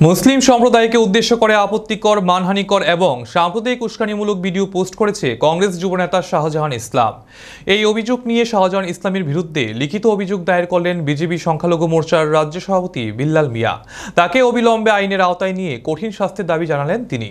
মুসলিম সম্প্রদায়কে উদ্দেশ্য করে আপত্তিকর, মানহানিকর এবং সাম্প্রদায়িক উস্কানিমূলক ভিডিও পোস্ট করেছে কংগ্রেস যুবনেতা শাহজাহান ইসলাম। এই অভিযোগ নিয়ে শাহজাহান ইসলামের বিরুদ্ধে লিখিত অভিযোগ দায়ের করলেন বিজেপি সংখ্যালঘু মোর্চার রাজ্য সভাপতি বিল্লাল মিয়া। তাকে অবিলম্বে আইনের আওতায় নিয়ে কঠিন শাস্তির দাবি জানালেন তিনি।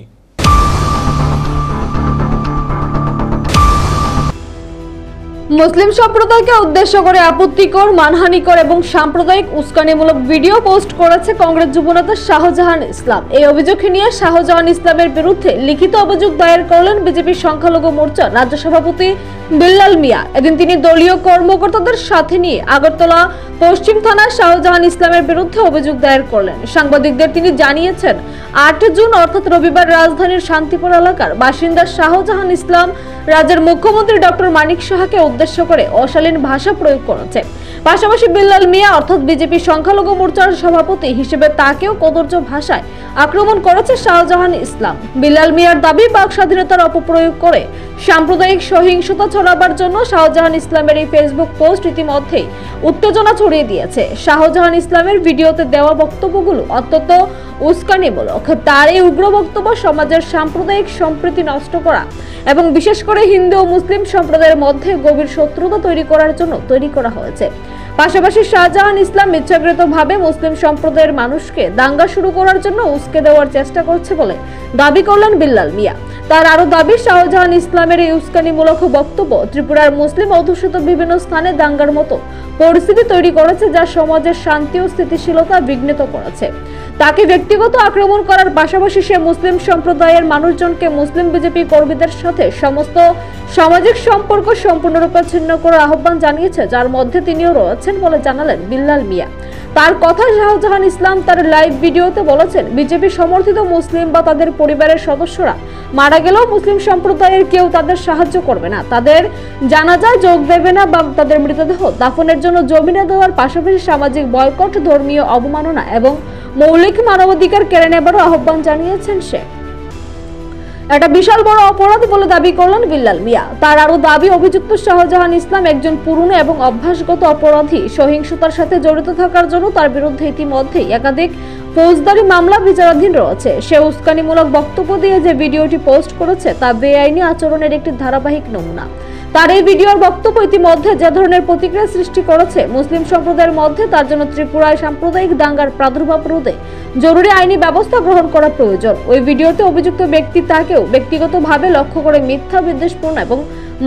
মুসলিম সম্প্রদায়কে উদ্দেশ্য করে আপত্তিকর, মানহানিকর এবং সাম্প্রদায়িক উস্কানিমূলক ভিডিও পোস্ট করেছে কংগ্রেস যুবনেতা শাহজাহান ইসলাম। এই অভিযোগ নিয়ে শাহজাহান ইসলামের বিরুদ্ধে লিখিত অভিযোগ দায়ের করলেন বিজেপি সংখ্যালঘু মোর্চার রাজ্য সভাপতি বিল্লাল মিয়া। এদিন তিনি দলীয় কর্মকর্তাদের সাথে নিয়ে আগরতলা পশ্চিম থানায় শাহজাহান ইসলামের বিরুদ্ধে অভিযোগ দায়ের করলেন। সাংবাদিকদের তিনি জানিয়েছেন, 8 জুন অর্থাৎ রবিবার রাজধানীর শান্তিপুর এলাকার বাসিন্দা শাহজাহান ইসলাম রাজ্যের মুখ্যমন্ত্রী ডক্টর মানিক সাহাকে উদ্দেশ্য করে অশালীন ভাষা প্রয়োগ করেছে। পাশাপাশি বিল্লাল মিয়া অর্থাৎ বিজেপি সংখ্যালঘু মোর্চার সভাপতি হিসেবে তাকেও কদর্য ভাষায় আক্রমণ করেছে শাহজাহান ইসলাম। বিল্লাল মিয়ার দাবি, বাক স্বাধীনতার অপপ্রয়োগ করে সাম্প্রদায়িক সহিংসতা ছড়াবার জন্য শাহজাহান ইসলামের এই ফেসবুক পোস্ট ইতিমধ্যেই উত্তেজনা ছড়িয়ে দিয়েছে। শাহজাহান ইসলামের ভিডিওতে দেওয়া বক্তব্যগুলো অত্যন্ত উস্কানিমূলক। তার এই উগ্র বক্তব্য সমাজের সাম্প্রদায়িক সম্প্রীতি নষ্ট করা এবং বিশেষ করে হিন্দু ও মুসলিম সম্প্রদায়ের মধ্যে গভীর শত্রুতা তৈরি করার জন্য তৈরি করা হয়েছে। পাশাপাশি শাহজাহান ইসলাম ইচ্ছাকৃতভাবে মুসলিম সম্প্রদায়ের মানুষকে দাঙ্গা শুরু করার জন্য উস্কে দেওয়ার চেষ্টা করছে বলে দাবি করলেন বিল্লাল মিয়া। তার আরো দাবি, শাহজাহান ইসলামের এই উস্কানিমূলক বক্তব্য ত্রিপুরার মুসলিম অধ্যুষিত বিভিন্ন স্থানে দাঙ্গার মতো পরিস্থিতি তৈরি করেছে, যা সমাজের শান্তি ও স্থিতিশীলতা বিঘ্নিত করেছে। তাকে ব্যক্তিগত আক্রমণ করার পাশাপাশি সে মুসলিম সম্প্রদায়ের মানুষজনকে মুসলিম বিজেপি কর্মীদের সাথে সমস্ত সামাজিক সম্পর্ক সম্পূর্ণরূপে ছিন্ন করার আহ্বান জানিয়েছে, যার মধ্যে তিনিও রয়েছেন বলে জানালেন বিল্লাল মিয়া। তার কথা, শাহজাহান ইসলাম তার লাইভ ভিডিওতে বলেছেন, বিজেপি সমর্থিত মুসলিম বা তাদের পরিবারের সদস্যরা মারা গেলেও মুসলিম সম্প্রদায়ের কেউ তাদের সাহায্য করবে না, তাদের জানাজায় যোগ দেবে না বা তাদের মৃতদেহ দাফনের জন্য জমিনে দেওয়ার পাশাপাশি সামাজিক বয়কট, ধর্মীয় অবমাননা এবং মৌলিক মানবাধিকার কেড়ে নেবারও আহ্বান জানিয়েছেন সে। এটা বিশাল বড় অপরাধ বলে দাবি করলেন বিল্লাল মিয়া। তার আরো দাবি, অভিযুক্ত শাহজাহান ইসলাম একজন পুরনো এবং অভ্যাসগত অপরাধী। সহিংসতার সাথে জড়িত থাকার জন্য তার বিরুদ্ধে ইতিমধ্যেই একাধিক ফৌজদারি মামলা বিচারাধীন রয়েছে। সে উস্কানিমূলক বক্তব্য দিয়ে যে ভিডিওটি পোস্ট করেছে তা বেআইনি আচরণের একটি ধারাবাহিক নমুনা। তার এই ভিডিওর বক্তব্য ইতিমধ্যে যে ধরনের প্রতিক্রিয়া সৃষ্টি করেছে মুসলিম সম্প্রদায়ের মধ্যে, তার জন্য ত্রিপুরায় সাম্প্রদায়িক দাঙ্গার প্রাদুর্ভাব রোধে জরুরি আইনি ব্যবস্থা গ্রহণ করা প্রয়োজন। ওই ভিডিওতে অভিযুক্ত ব্যক্তি তাকেও ব্যক্তিগতভাবে লক্ষ্য করে মিথ্যা, বিদ্বেষপূর্ণ এবং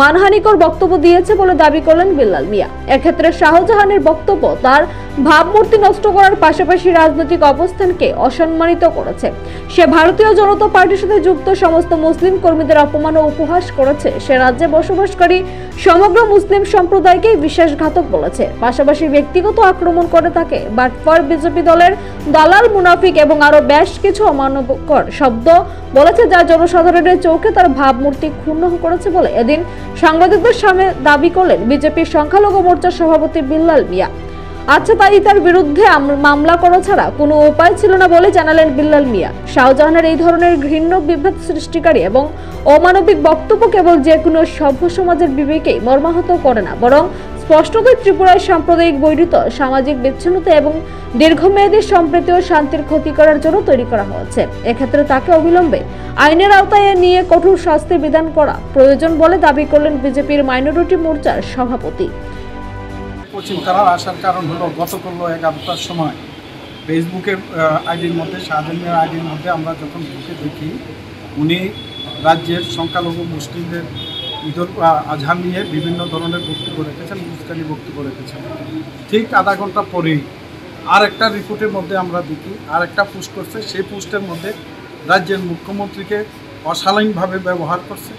মানহানিকর বক্তব্য দিয়েছে বলে দাবি করলেন বিল্লাল মিয়া। এক্ষেত্রে শাহজাহানের বক্তব্য তার ভাবমূর্তি নষ্ট করার পাশাপাশি রাজনৈতিক অবস্থানকে অসম্মানিত করেছে। সে ভারতীয় জনতা পার্টির সাথে যুক্ত সমস্ত মুসলিম কর্মীদের অপমান ও উপহাস করেছে। সে রাজ্যে বসবাসকারী সমগ্র মুসলিম সম্প্রদায়কে বিশ্বাসঘাতক বলেছে। পাশাপাশি ব্যক্তিগত আক্রমণ করে তাকে বাটপার, বিজেপি দলের দালাল, মুনাফিক এবং আরো বেশ কিছু অমানবিকর শব্দ বলেছে, যা জনসাধারণের চোখে তার ভাবমূর্তি ক্ষুণ্ণ করেছে বলে এদিন সাংবাদিকদের সামনে দাবি করলেন বিজেপির সংখ্যালঘু মোর্চার সভাপতি বিল্লাল মিয়া। আচ্ছা, তাই তার বিরুদ্ধে মামলা করা ছাড়া কোনো উপায় ছিল না বলে জানালেন বিল্লাল মিয়া। শাহজাহানের এই ধরনের ঘৃণ্য, বিভেদ সৃষ্টিকারী এবং অমানবিক বক্তব্য কেবল যে কোনো সভ্য সমাজের বিবেকেই মর্মাহত করে না, বরং স্পষ্টতই ত্রিপুরায় সাম্প্রদায়িক বৈরিতা, সামাজিক বিচ্ছিন্নতা এবং দীর্ঘমেয়াদী সম্প্রীতি ও শান্তির ক্ষতি করার জন্য তৈরি করা হয়েছে। এক্ষেত্রে তাকে অবিলম্বে আইনের আওতায় নিয়ে কঠোর শাস্তি বিধান করা প্রয়োজন বলে দাবি করলেন বিজেপির মাইনরিটি মোর্চার সভাপতি। পশ্চিম থানার আসার কারণ হলো, গতকাল 11টার সময় ফেসবুকের আইডির মধ্যে, শাহজাহানের আইডির মধ্যে আমরা যখন ঢুকে দেখি, উনি রাজ্যের সংখ্যালঘু মুসলিমদের ঈদুল আজহা নিয়ে বিভিন্ন ধরনের বক্তব্য রেখেছেন, উস্কানি বক্তব্য রেখেছেন। ঠিক আধা ঘন্টা পরেই আর একটা রিপোর্টের মধ্যে আমরা দেখি আর একটা পোস্ট করছে। সেই পোস্টের মধ্যে রাজ্যের মুখ্যমন্ত্রীকে অশালীনভাবে ব্যবহার করছে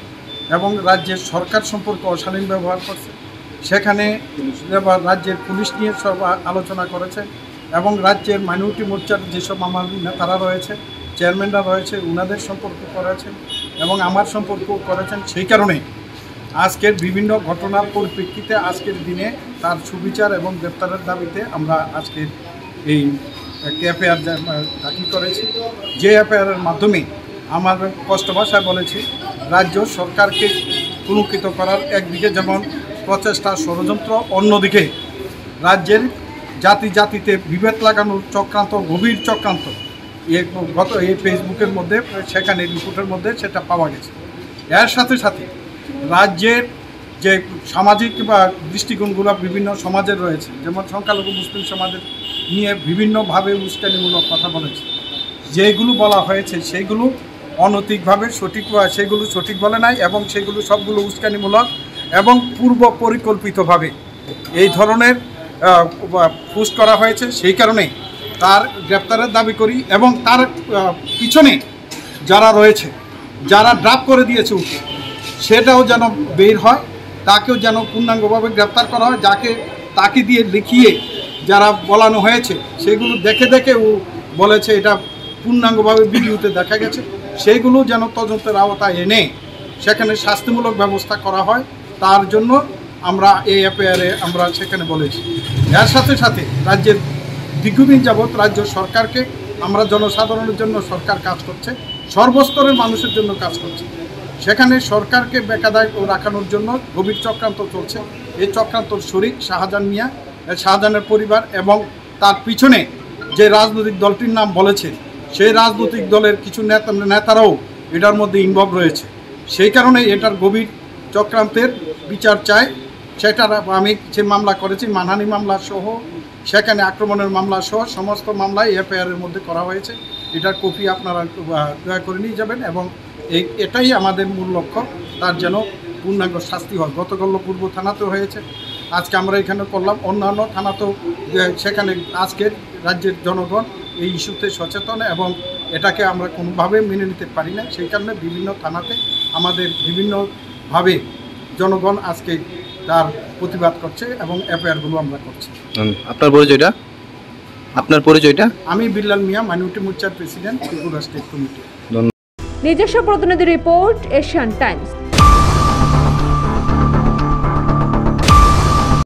এবং রাজ্যের সরকার সম্পর্কে অশালীন ব্যবহার করছে। সেখানে রাজ্যের পুলিশ নিয়ে সব আলোচনা করেছে এবং রাজ্যের মাইনরিটি মোর্চার যেসব আমার নেতারা রয়েছে, চেয়ারম্যানরা রয়েছে, ওনাদের সম্পর্ক করেছেন এবং আমার সম্পর্ক করেছেন। সেই কারণে আজকের বিভিন্ন ঘটনার পরিপ্রেক্ষিতে আজকের দিনে তার সুবিচার এবং গ্রেপ্তারের দাবিতে আমরা আজকের এই একটি এফআইআর দাখিল করেছি। যে এফআইআরের মাধ্যমে আমার স্পষ্ট ভাষায় বলেছি, রাজ্য সরকারকে কুলঙ্কিত করার একদিকে যেমন প্রচেষ্টা, ষড়যন্ত্র, অন্যদিকে রাজ্যের জাতিতে বিভেদ লাগানোর চক্রান্ত, গভীর চক্রান্ত এই ফেসবুকের মধ্যে সেখানে রিপোর্টের মধ্যে সেটা পাওয়া গেছে। এর সাথে সাথে রাজ্যের যে সামাজিক বা দৃষ্টিকোণগুলো বিভিন্ন সমাজের রয়েছে, যেমন সংখ্যালঘু মুসলিম সমাজের নিয়ে বিভিন্নভাবে উস্কানিমূলক কথা বলেছে। যেগুলো বলা হয়েছে সেগুলো অনৈতিকভাবে সেগুলো সঠিক বলে নাই, এবং সেগুলো সবগুলো উস্কানিমূলক এবং পূর্ব পরিকল্পিতভাবে এই ধরনের পোস্ট করা হয়েছে। সেই কারণে তার গ্রেপ্তারের দাবি করি, এবং তার পিছনে যারা রয়েছে, যারা ড্রাফট করে দিয়েছে ওকে, সেটাও যেন বের হয়, তাকেও যেন পূর্ণাঙ্গভাবে গ্রেপ্তার করা হয়। তাকে দিয়ে লিখিয়ে যারা বলানো হয়েছে সেগুলো দেখে ও বলেছে এটা পূর্ণাঙ্গভাবে ভিডিওতে দেখা গেছে, সেইগুলো যেন তদন্তের আওতায় এনে সেখানে শাস্তিমূলক ব্যবস্থা করা হয়, তার জন্য আমরা এই এফআইআরে আমরা সেখানে বলেছি। এর সাথে সাথে রাজ্যের দীর্ঘদিন যাবৎ রাজ্য সরকারকে আমরা জনসাধারণের জন্য সরকার কাজ করছে, সর্বস্তরের মানুষের জন্য কাজ করছে। সেখানে সরকারকে বেকায়দায় রাখানোর জন্য গভীর চক্রান্ত চলছে। এই চক্রান্তর শরিক শাহজাহান মিয়া, শাহজাহানের পরিবার, এবং তার পিছনে যে রাজনৈতিক দলটির নাম বলেছে সেই রাজনৈতিক দলের কিছু নেতারাও এটার মধ্যে ইনভলভ রয়েছে। সেই কারণে এটার গভীর চক্রান্তের বিচার চাই। সেটার আমি যে মামলা করেছি, মানহানি মামলা সহ, সেখানে আক্রমণের মামলা সহ সমস্ত মামলায় এফআইআরের মধ্যে করা হয়েছে। এটার কপি আপনারা দয়া করে নিয়ে যাবেন, এবং এটাই আমাদের মূল লক্ষ্য, তার যেন পূর্ণাঙ্গ শাস্তি হয়। গতকাল পূর্ব থানাতেও হয়েছে, আজকে আমরা এখানে করলাম, অন্যান্য থানাতেও সেখানে আজকের রাজ্যের জনগণ এই ইস্যুতে সচেতন, এবং এটাকে আমরা কোনোভাবে মেনে নিতে পারি না। সেই কারণে বিভিন্ন থানাতে আমাদের বিভিন্নভাবে জনগণ আজকে তার প্রতিবাদ করছে, এবং এফআইআরগুলো আমরা করছি। আপনার পরিচয়টা? আমি বিল্লাল মিয়া, মাইনরিটি মোর্চার প্রেসিডেন্ট, ত্রিপুরা স্টেট কমিটি। নিজস্ব প্রতিনিধি রিপোর্ট, এশিয়ান টাইমস।